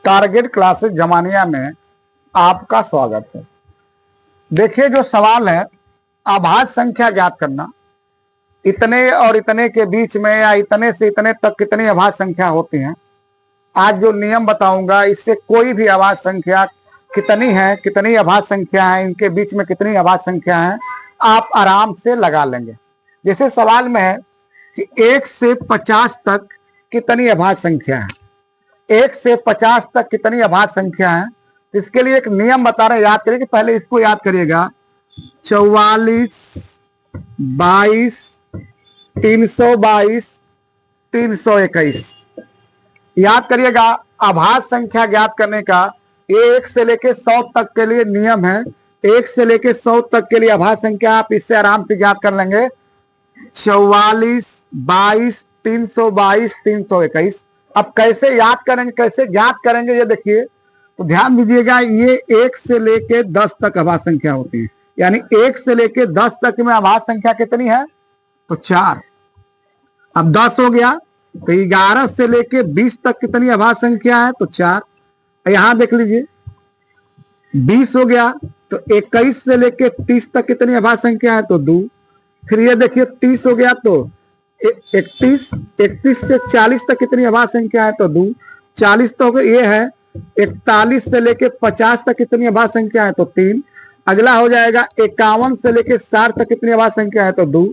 Target classes Zamania में आपका स्वागत है। देखिए, जो सवाल है आभाज्य संख्या ज्ञात करना, इतने और इतने के बीच में या इतने से इतने तक कितनी अभाज्य संख्या होती हैं। आज जो नियम बताऊंगा इससे कोई भी अभाज्य संख्या कितनी है, कितनी अभाज्य संख्या है, इनके बीच में कितनी अभाज्य संख्या है, आप आराम से लगा लेंगे। जैसे सवाल में है कि 1 से 50 तक कितनी अभाज्य संख्या है, 1 से 50 तक कितनी अभाज्य संख्या है। इसके लिए एक नियम बता रहे हैं, याद करिए कि पहले इसको याद करिएगा। 44, 22, 322, 321 याद करिएगा। अभाज्य संख्या ज्ञात करने का ये 1 से लेके 100 तक के लिए नियम है। 1 से लेके 100 तक के लिए अभाज्य संख्या आप इससे आराम से ज्ञात कर लेंगे। 44, 22, 322, 321। अब कैसे याद करेंगे, कैसे ज्ञात करेंगे, ये देखिए तो ध्यान दीजिएगा। ये 1 से लेके 10 तक अभाज्य संख्या होती है, यानी 1 से लेके 10 तक में अभाज्य संख्या कितनी है, तो 4। अब 10 हो गया तो 11 से लेके 20 तक कितनी अभाज्य संख्या है, तो 4। यहां देख लीजिए 20 हो गया तो 21 से लेके 30 तक कितनी अभाज्य संख्या है, तो 2। फिर ये देखिए 30 हो गया तो 31 से 40 तक कितनी अभाज्य संख्या है, तो 2। 40 तो ये है। 41 से लेके 50 तक कितनी अभाज्य संख्या है, तो 3। अगला हो जाएगा 51 से लेके 60 तक कितनी अभाज्य संख्या है, तो 2।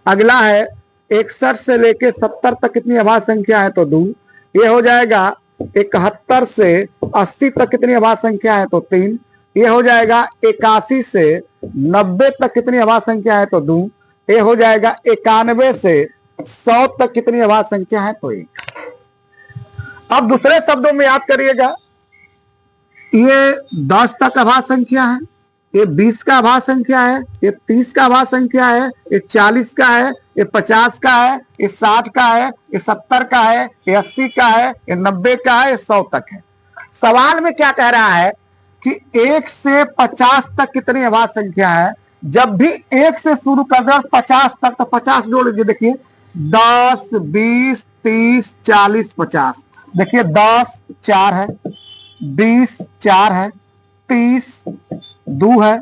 अगला है 61 से लेके 70 तक कितनी अभाज्य संख्या है, तो 2। ये हो जाएगा 71 से 80 तक कितनी अभाज्य संख्या है, तो 3। ये हो जाएगा 81 से 90 तक कितनी अभाज्य संख्या है, तो 2। ये हो जाएगा 91 से 100 तक कितनी अभाज्य संख्या है, तो 1। अब दूसरे शब्दों में याद करिएगा, ये 10 तक अभाज्य संख्या है, ये 20 का अभाज्य संख्या है, ये 30 का अभाज्य संख्या है, ये 40 का है, ये 50 का है, ये 60 का है, ये 70 का है, ये 80 का है, ये 90 का है, ये 100 तक है। सवाल में क्या कह रहा है कि 1 से 50 तक कितनी अभाज्य संख्या है। जब भी 1 से शुरू कर दे और 50 तक, तो 50 जोड़ लीजिए। देखिए 10, 20, 30, 40, 50। देखिए 10 4 है, 20 4 है, 30 2 है,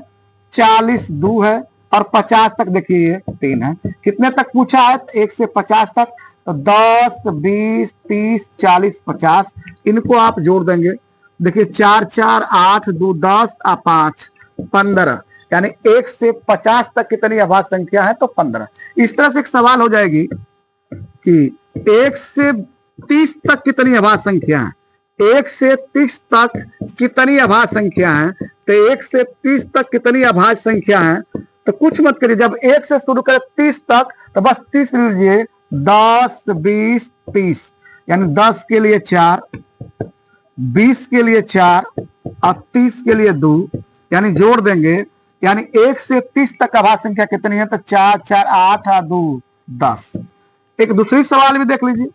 40 2 है और 50 तक देखिए ये 3 है। कितने तक पूछा है, 1 से 50 तक, तो 10, 20, 30, 40, 50। इनको आप जोड़ देंगे। देखिए 4 4 8 2 10 और 5 15, यानी 1 से 50 तक कितनी अभाज्य संख्या है, तो 15। इस तरह से एक सवाल हो जाएगी कि 1 से 30 तक कितनी अभाज्य संख्या है, 1 से 30 तक कितनी अभाज्य संख्या है, तो 1 से 30 तक कितनी अभाज्य संख्या है। तो कुछ मत करिए, जब 1 से शुरू करें 30 तक तो बस 30 लीजिए। 10, 20, 30, यानी 10 के लिए 4, 20 के लिए 4 और 30 के लिए 2, यानी जोड़ देंगे। यानी 1 से 30 तक अभाज्य संख्या कितनी है, तो 4 4 8 और 2 10। एक दूसरी सवाल भी देख लीजिए।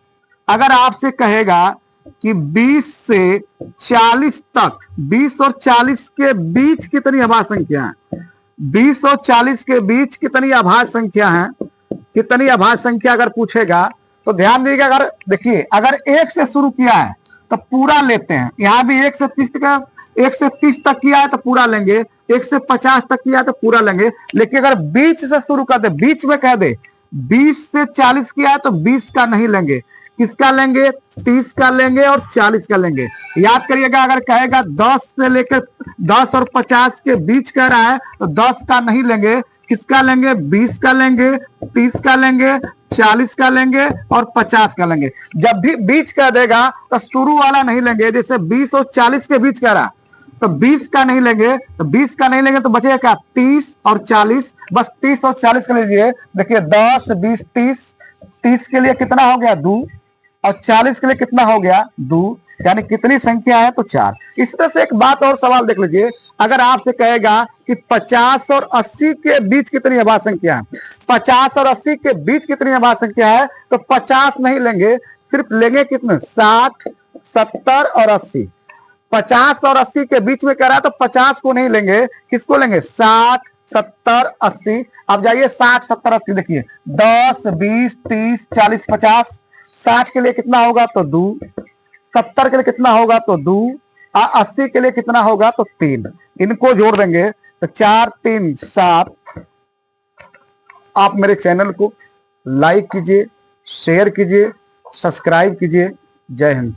अगर आपसे कहेगा कि 20 से 40 तक, 20 और 40 के बीच कितनी अभाज्य संख्या है, 20 और 40 के बीच कितनी अभाज्य संख्या है, कितनी अभाज्य संख्या अगर पूछेगा तो ध्यान दीजिएगा। अगर देखिए, अगर 1 से शुरू किया है तो पूरा लेते हैं। यहां भी 1 से 30 तक, 1 से 30 तक किया है तो पूरा लेंगे, 1 से 50 तक किया है तो पूरा लेंगे। लेकिन अगर बीच से शुरू कर दे, बीच में कह दे 20 से 40 किया है तो 20 का नहीं लेंगे, किसका लेंगे, 30 का लेंगे और 40 का लेंगे। याद करिएगा, अगर कहेगा 10 से लेकर 10 और 50 के बीच कह रहा है तो 10 का नहीं लेंगे, किसका लेंगे, 20 का लेंगे, 30 का लेंगे, 40 का लेंगे और 50 का लेंगे। जब भी बीच कह देगा तो शुरू वाला नहीं लेंगे। जैसे 20 और 40 के बीच कह रहा तो 20 का नहीं लेंगे, तो 20 का नहीं लेंगे तो बचेगा क्या, 30 और 40। बस 30 और 40 का लीजिए। देखिए 10, 20, 30, 30 के लिए कितना हो गया, 2 और 40 के लिए कितना हो गया, 2, यानी कितनी संख्या है, तो 4। इस तरह से एक बात और सवाल देख लीजिए। अगर आपसे कहेगा कि 50 और 80 के बीच कितनी अभाज्य संख्या है, 50 और 80 के बीच कितनी अभाज्य संख्या है, तो 50 नहीं लेंगे, सिर्फ लेंगे कितने, 60, 70 और 80। 50 और 80 के बीच में कह रहा है तो 50 को नहीं लेंगे, किसको लेंगे, 60, 70, 80। अब जाइए 60, 70, 80 देखिए 10, 20, 30, 40, 50। 60 के लिए कितना होगा, तो 2, 70 के लिए कितना होगा तो 2, 80 के लिए कितना होगा तो 3। इनको जोड़ देंगे तो 4 3 7। आप मेरे चैनल को लाइक कीजिए, शेयर कीजिए, सब्सक्राइब कीजिए। जय हिंद।